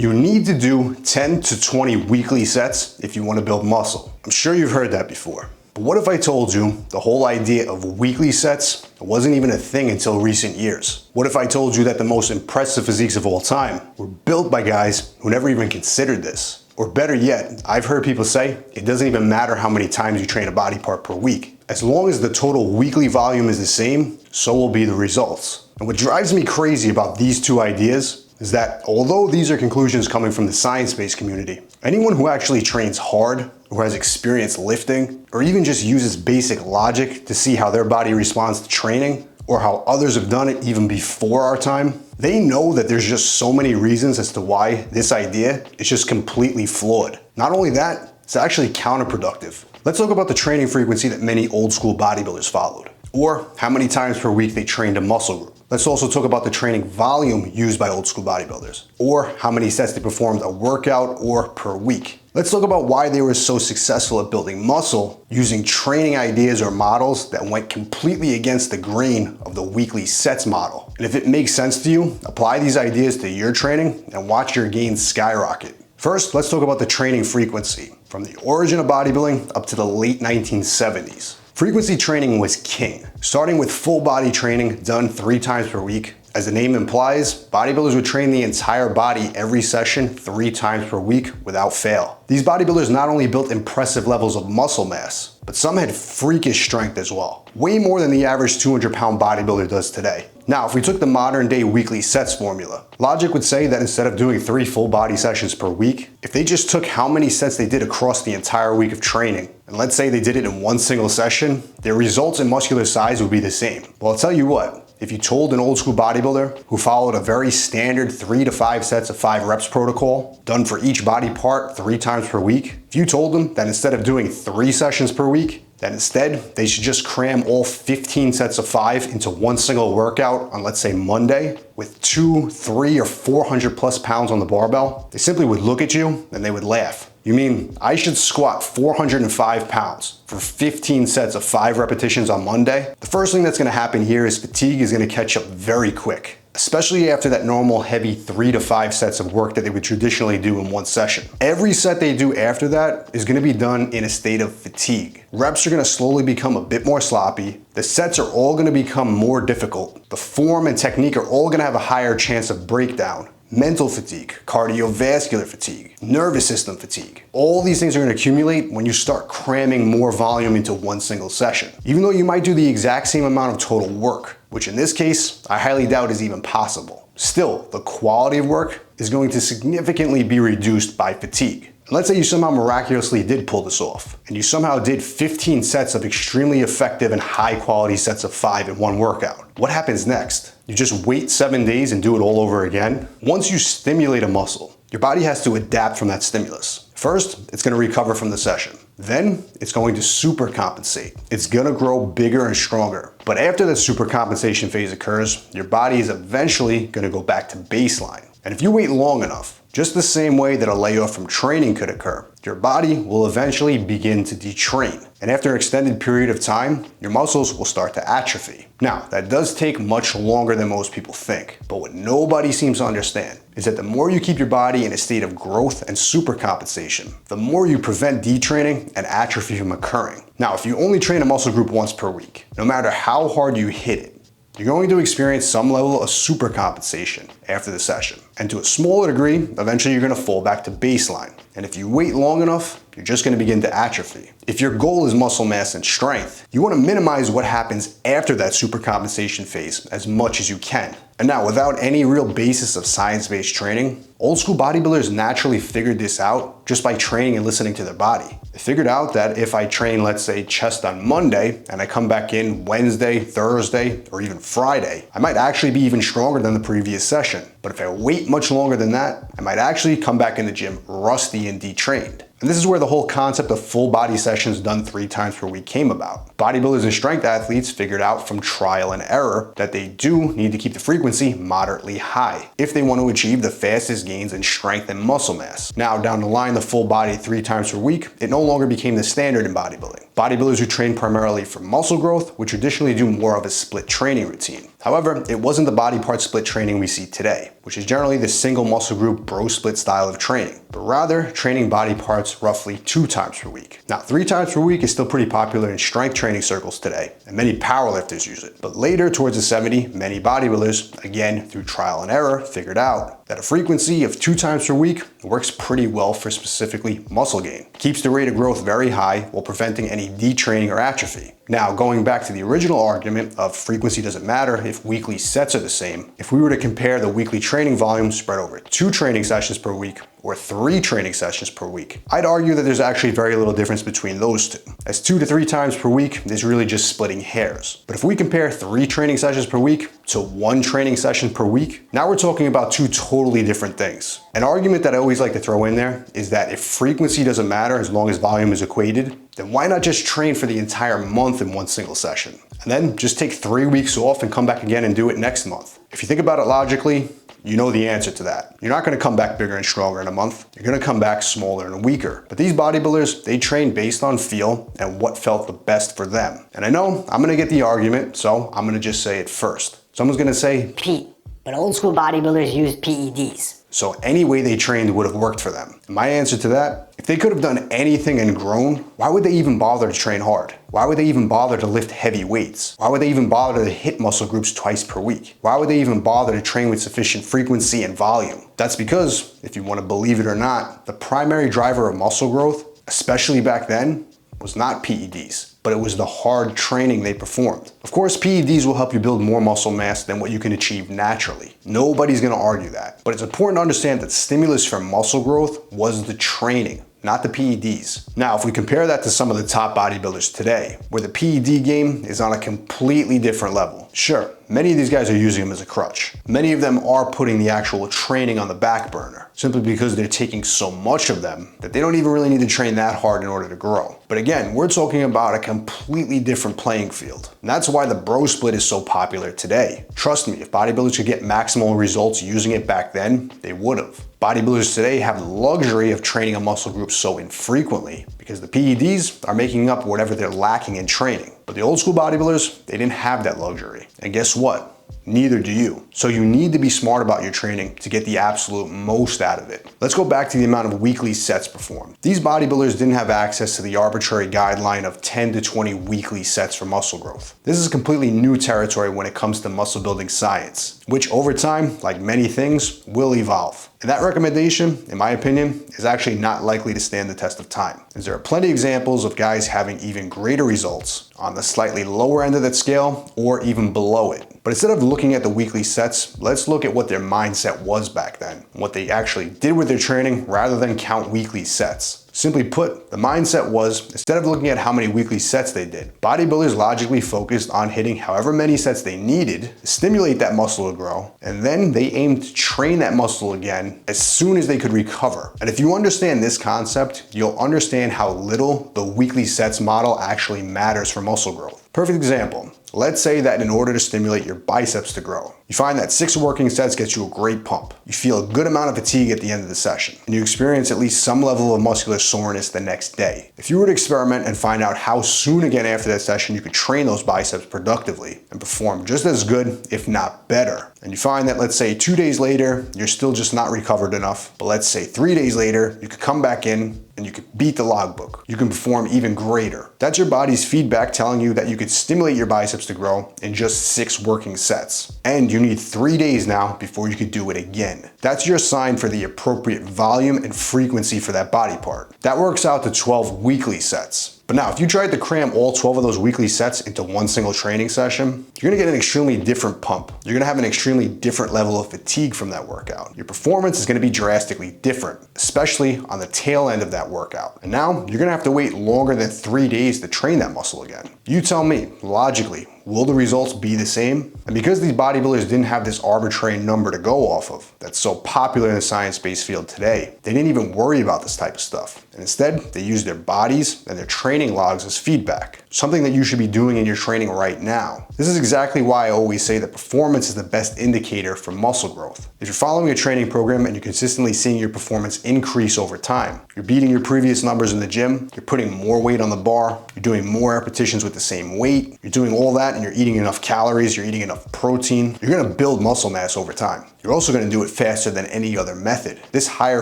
You need to do 10 to 20 weekly sets if you want to build muscle. I'm sure you've heard that before. But what if I told you the whole idea of weekly sets wasn't even a thing until recent years? What if I told you that the most impressive physiques of all time were built by guys who never even considered this? Or better yet, I've heard people say it doesn't even matter how many times you train a body part per week. As long as the total weekly volume is the same, so will be the results. And what drives me crazy about these two ideas is that although these are conclusions coming from the science-based community, anyone who actually trains hard, who has experience lifting, or even just uses basic logic to see how their body responds to training, or how others have done it even before our time, they know that there's just so many reasons as to why this idea is just completely flawed. Not only that, it's actually counterproductive. Let's talk about the training frequency that many old school bodybuilders followed, or how many times per week they trained a muscle group. Let's also talk about the training volume used by old school bodybuilders, or how many sets they performed a workout or per week. Let's talk about why they were so successful at building muscle using training ideas or models that went completely against the grain of the weekly sets model. And if it makes sense to you, apply these ideas to your training and watch your gains skyrocket. First, let's talk about the training frequency, from the origin of bodybuilding up to the late 1970s. Frequency training was king, starting with full body training done 3 times per week. As the name implies, bodybuilders would train the entire body every session 3 times per week without fail. These bodybuilders not only built impressive levels of muscle mass, but some had freakish strength as well. Way more than the average 200-pound bodybuilder does today. Now, if we took the modern day weekly sets formula, logic would say that instead of doing 3 full body sessions per week, if they just took how many sets they did across the entire week of training, and let's say they did it in one single session, their results in muscular size would be the same. Well, I'll tell you what, if you told an old school bodybuilder who followed a very standard 3 to 5 sets of 5 reps protocol, done for each body part 3 times per week, if you told them that instead of doing 3 sessions per week, that instead they should just cram all 15 sets of 5 into one single workout on, let's say, Monday with 200, 300, or 400 plus pounds on the barbell, they simply would look at you and they would laugh. You mean I should squat 405 pounds for 15 sets of 5 repetitions on Monday? The first thing that's gonna happen here is fatigue is gonna catch up very quick, especially after that normal heavy 3 to 5 sets of work that they would traditionally do in one session. Every set they do after that is gonna be done in a state of fatigue. Reps are gonna slowly become a bit more sloppy. The sets are all gonna become more difficult. The form and technique are all gonna have a higher chance of breakdown. Mental fatigue, cardiovascular fatigue, nervous system fatigue. All these things are going to accumulate when you start cramming more volume into one single session. Even though you might do the exact same amount of total work, which in this case, I highly doubt is even possible. Still, the quality of work is going to significantly be reduced by fatigue. And let's say you somehow miraculously did pull this off, and you somehow did 15 sets of extremely effective and high quality sets of 5 in one workout. What happens next? You just wait 7 days and do it all over again? Once you stimulate a muscle, your body has to adapt from that stimulus. First, it's going to recover from the session. Then, it's going to supercompensate. It's going to grow bigger and stronger. But after the supercompensation phase occurs, your body is eventually going to go back to baseline. And if you wait long enough, just the same way that a layoff from training could occur, your body will eventually begin to detrain. And after an extended period of time, your muscles will start to atrophy. Now, that does take much longer than most people think. But what nobody seems to understand is that the more you keep your body in a state of growth and supercompensation, the more you prevent detraining and atrophy from occurring. Now, if you only train a muscle group once per week, no matter how hard you hit it, you're going to experience some level of supercompensation after the session. And to a smaller degree, eventually you're going to fall back to baseline. And if you wait long enough, you're just going to begin to atrophy. If your goal is muscle mass and strength, you want to minimize what happens after that supercompensation phase as much as you can. And now, without any real basis of science-based training, old school bodybuilders naturally figured this out just by training and listening to their body. They figured out that if I train, let's say, chest on Monday, and I come back in Wednesday, Thursday, or even Friday, I might actually be even stronger than the previous session. But if I wait much longer than that, I might actually come back in the gym rusty and detrained. And this is where the whole concept of full body sessions done 3 times per week came about. Bodybuilders and strength athletes figured out from trial and error that they do need to keep the frequency moderately high if they want to achieve the fastest gains in strength and muscle mass. Now, down the line, the full body 3 times per week, it no longer became the standard in bodybuilding. Bodybuilders who train primarily for muscle growth would traditionally do more of a split training routine. However, it wasn't the body part split training we see today, which is generally the single muscle group bro split style of training, but rather training body parts roughly 2 times per week. Now, 3 times per week is still pretty popular in strength training circles today, and many powerlifters use it. But later, towards the 70s, many bodybuilders, again through trial and error, figured out that a frequency of 2 times per week works pretty well for specifically muscle gain. Keeps the rate of growth very high while preventing any detraining or atrophy. Now, going back to the original argument of frequency doesn't matter if weekly sets are the same, if we were to compare the weekly training volume spread over 2 training sessions per week or 3 training sessions per week, I'd argue that there's actually very little difference between those two, as 2 to 3 times per week is really just splitting hairs. But if we compare 3 training sessions per week to 1 training session per week, now we're talking about 2 totally different things. An argument that I always like to throw in there is that if frequency doesn't matter as long as volume is equated, then why not just train for the entire month in one single session? And then just take 3 weeks off and come back again and do it next month. If you think about it logically, you know the answer to that. You're not gonna come back bigger and stronger in a month. You're gonna come back smaller and weaker. But these bodybuilders, they train based on feel and what felt the best for them. And I know I'm gonna get the argument, so I'm gonna just say it first. Someone's gonna say, Pete, but old school bodybuilders used PEDs. So any way they trained would have worked for them. And my answer to that, if they could have done anything and grown, why would they even bother to train hard? Why would they even bother to lift heavy weights? Why would they even bother to hit muscle groups twice per week? Why would they even bother to train with sufficient frequency and volume? That's because, if you want to believe it or not, the primary driver of muscle growth, especially back then, was not PEDs, but it was the hard training they performed. Of course, PEDs will help you build more muscle mass than what you can achieve naturally. Nobody's gonna argue that. But it's important to understand that stimulus for muscle growth was the training, not the PEDs. Now, if we compare that to some of the top bodybuilders today, where the PED game is on a completely different level. Sure, many of these guys are using them as a crutch. Many of them are putting the actual training on the back burner, simply because they're taking so much of them that they don't even really need to train that hard in order to grow. But again, we're talking about a completely different playing field. And that's why the bro split is so popular today. Trust me, if bodybuilders could get maximal results using it back then, they would have. Bodybuilders today have the luxury of training a muscle group so infrequently because the PEDs are making up whatever they're lacking in training. But the old school bodybuilders, they didn't have that luxury. And guess what? Neither do you. So you need to be smart about your training to get the absolute most out of it. Let's go back to the amount of weekly sets performed. These bodybuilders didn't have access to the arbitrary guideline of 10 to 20 weekly sets for muscle growth. This is completely new territory when it comes to muscle building science, which over time, like many things, will evolve. And that recommendation, in my opinion, is actually not likely to stand the test of time, as there are plenty of examples of guys having even greater results on the slightly lower end of that scale or even below it. But instead of looking at the weekly sets, let's look at what their mindset was back then, what they actually did with their training rather than count weekly sets. Simply put, the mindset was, instead of looking at how many weekly sets they did, bodybuilders logically focused on hitting however many sets they needed to stimulate that muscle to grow, and then they aimed to train that muscle again as soon as they could recover. And if you understand this concept, you'll understand how little the weekly sets model actually matters for muscle growth. Perfect example. Let's say that in order to stimulate your biceps to grow, you find that 6 working sets gets you a great pump. You feel a good amount of fatigue at the end of the session, and you experience at least some level of muscular soreness the next day. If you were to experiment and find out how soon again after that session you could train those biceps productively and perform just as good, if not better, and you find that, let's say 2 days later, you're still just not recovered enough, but let's say 3 days later, you could come back in and you could beat the logbook. You can perform even greater. That's your body's feedback telling you that you could stimulate your biceps to grow in just 6 working sets. And you need 3 days now before you could do it again. That's your sign for the appropriate volume and frequency for that body part. That works out to 12 weekly sets. But now, if you tried to cram all 12 of those weekly sets into one single training session, you're gonna get an extremely different pump. You're gonna have an extremely different level of fatigue from that workout. Your performance is gonna be drastically different, especially on the tail end of that workout. And now, you're gonna have to wait longer than 3 days to train that muscle again. You tell me, logically, will the results be the same? And because these bodybuilders didn't have this arbitrary number to go off of that's so popular in the science-based field today, they didn't even worry about this type of stuff. And instead, they used their bodies and their training logs as feedback. something that you should be doing in your training right now. This is exactly why I always say that performance is the best indicator for muscle growth. If you're following a training program and you're consistently seeing your performance increase over time, you're beating your previous numbers in the gym, you're putting more weight on the bar, you're doing more repetitions with the same weight, you're doing all that and you're eating enough calories, you're eating enough protein, you're gonna build muscle mass over time. You're also gonna do it faster than any other method. This higher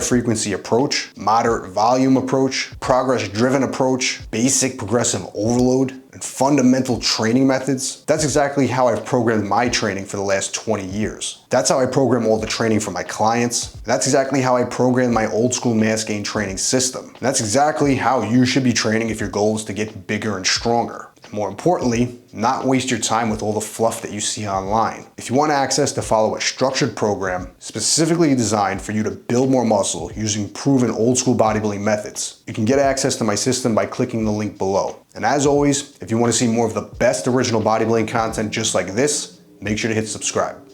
frequency approach, moderate volume approach, progress-driven approach, basic progressive overload, and fundamental training methods, that's exactly how I've programmed my training for the last 20 years. That's how I program all the training for my clients. That's exactly how I program my old school mass gain training system. And that's exactly how you should be training if your goal is to get bigger and stronger. More importantly, not waste your time with all the fluff that you see online. If you want access to follow a structured program specifically designed for you to build more muscle using proven old school bodybuilding methods, you can get access to my system by clicking the link below. And as always, if you want to see more of the best original bodybuilding content just like this, make sure to hit subscribe.